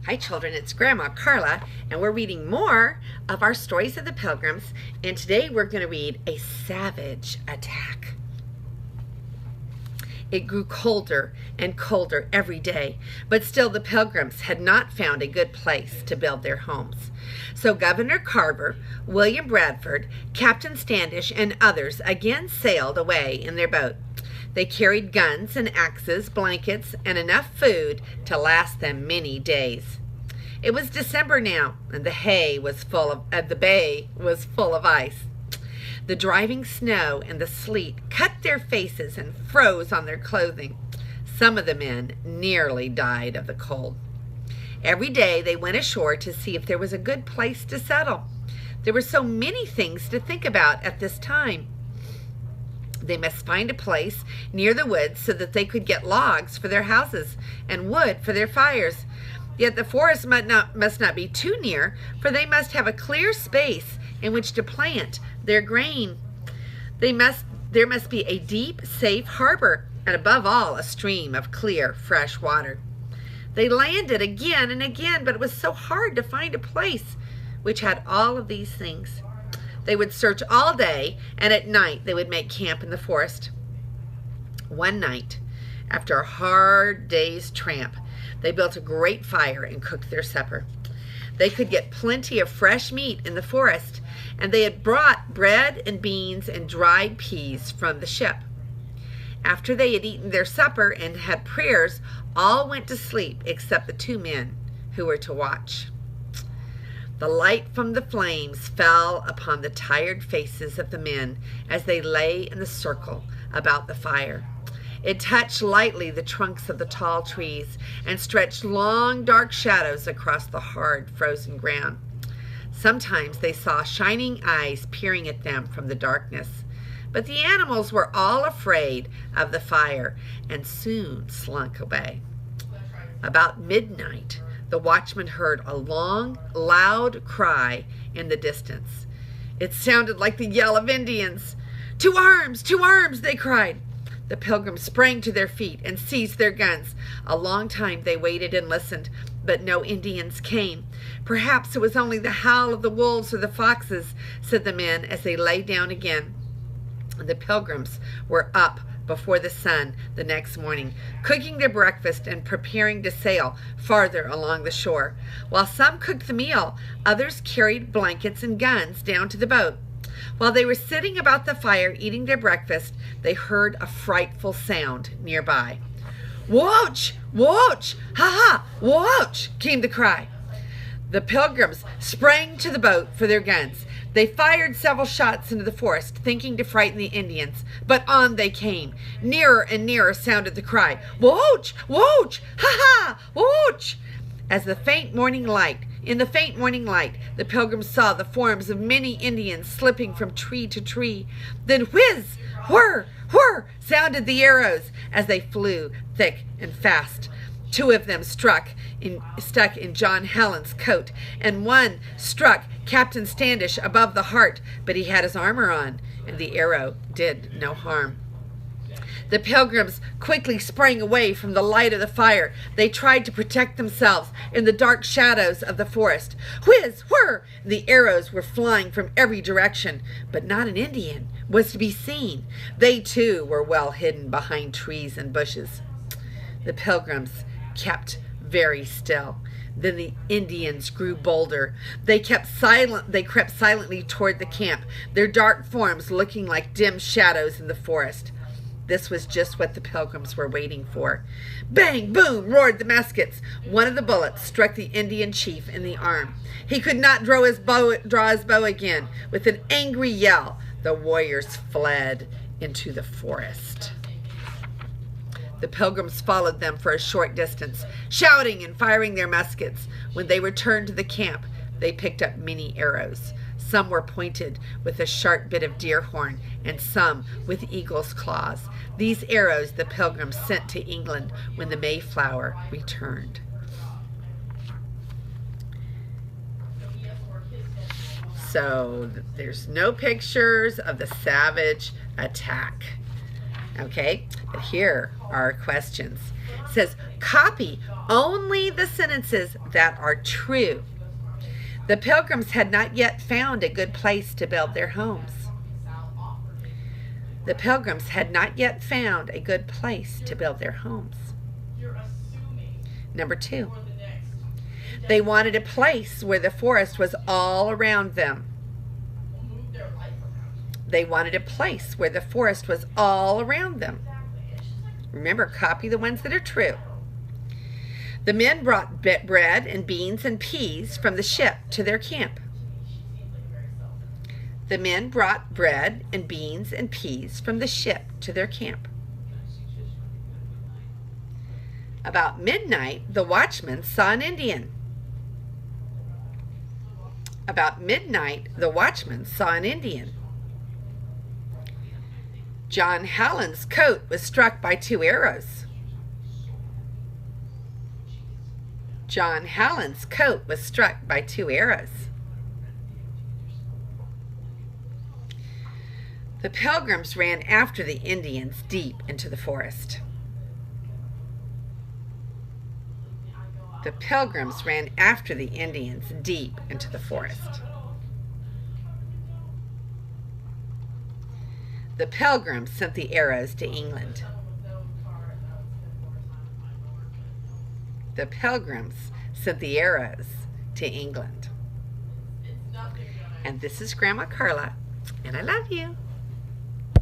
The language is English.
Hi children, it's Grandma Carla, and we're reading more of our stories of the Pilgrims, and today we're going to read A Savage Attack. It grew colder and colder every day, but still the Pilgrims had not found a good place to build their homes. So Governor Carver, William Bradford, Captain Standish, and others again sailed away in their boat. They carried guns and axes, blankets, and enough food to last them many days. It was December now, and the bay was full of ice. The driving snow and the sleet cut their faces and froze on their clothing. Some of the men nearly died of the cold. Every day they went ashore to see if there was a good place to settle. There were so many things to think about at this time. They must find a place near the woods so that they could get logs for their houses and wood for their fires. Yet the forest must not be too near, for they must have a clear space in which to plant their grain. There must be a deep, safe harbor, and above all, a stream of clear, fresh water. They landed again and again, but it was so hard to find a place which had all of these things. They would search all day, and at night they would make camp in the forest. One night, after a hard day's tramp, they built a great fire and cooked their supper. They could get plenty of fresh meat in the forest, and they had brought bread and beans and dried peas from the ship. After they had eaten their supper and had prayers, all went to sleep except the two men who were to watch. The light from the flames fell upon the tired faces of the men as they lay in the circle about the fire. It touched lightly the trunks of the tall trees and stretched long, dark shadows across the hard, frozen ground. Sometimes they saw shining eyes peering at them from the darkness, but the animals were all afraid of the fire and soon slunk away. About midnight, the watchman heard a long, loud cry in the distance. It sounded like the yell of Indians. "To arms! To arms!" they cried. The Pilgrims sprang to their feet and seized their guns. A long time they waited and listened, but no Indians came. "Perhaps it was only the howl of the wolves or the foxes," said the men as they lay down again. The Pilgrims were up before the sun the next morning, cooking their breakfast and preparing to sail farther along the shore. While some cooked the meal, others carried blankets and guns down to the boat. While they were sitting about the fire eating their breakfast, they heard a frightful sound nearby. "Watch! Watch! Ha ha! Watch!" came the cry. The Pilgrims sprang to the boat for their guns. They fired several shots into the forest, thinking to frighten the Indians, but on they came. Nearer and nearer sounded the cry, "Watch! Watch! Ha ha! Watch!" In the faint morning light, the Pilgrims saw the forms of many Indians slipping from tree to tree. Then whiz, whir, whir sounded the arrows as they flew thick and fast. Two of them stuck in John Helen's coat, and one struck Captain Standish above the heart, but he had his armor on, and the arrow did no harm. The Pilgrims quickly sprang away from the light of the fire. They tried to protect themselves in the dark shadows of the forest. Whiz, whir! The arrows were flying from every direction, but not an Indian was to be seen. They too were well hidden behind trees and bushes. The Pilgrims kept very still. Then the Indians grew bolder. They crept silently toward the camp, their dark forms looking like dim shadows in the forest. This was just what the Pilgrims were waiting for. Bang, boom, roared the muskets. One of the bullets struck the Indian chief in the arm. He could not draw his bow again. With an angry yell, the warriors fled into the forest. The Pilgrims followed them for a short distance, shouting and firing their muskets. When they returned to the camp, they picked up many arrows. Some were pointed with a sharp bit of deer horn, and some with eagle's claws. These arrows the Pilgrims sent to England when the Mayflower returned. So there's no pictures of the savage attack. Okay, but here are our questions. It says, copy only the sentences that are true. The Pilgrims had not yet found a good place to build their homes. The Pilgrims had not yet found a good place to build their homes. Number 2, they wanted a place where the forest was all around them. They wanted a place where the forest was all around them. Remember, copy the ones that are true. The men brought bread and beans and peas from the ship to their camp. The men brought bread and beans and peas from the ship to their camp. About midnight, the watchman saw an Indian. About midnight, the watchman saw an Indian. John Hallen's coat was struck by 2 arrows. John Hallen's coat was struck by 2 arrows. The Pilgrims ran after the Indians deep into the forest. The Pilgrims ran after the Indians deep into the forest. The Pilgrims sent the arrows to England. The Pilgrims sent the arrows to England. And this is Grandma Carla, and I love you.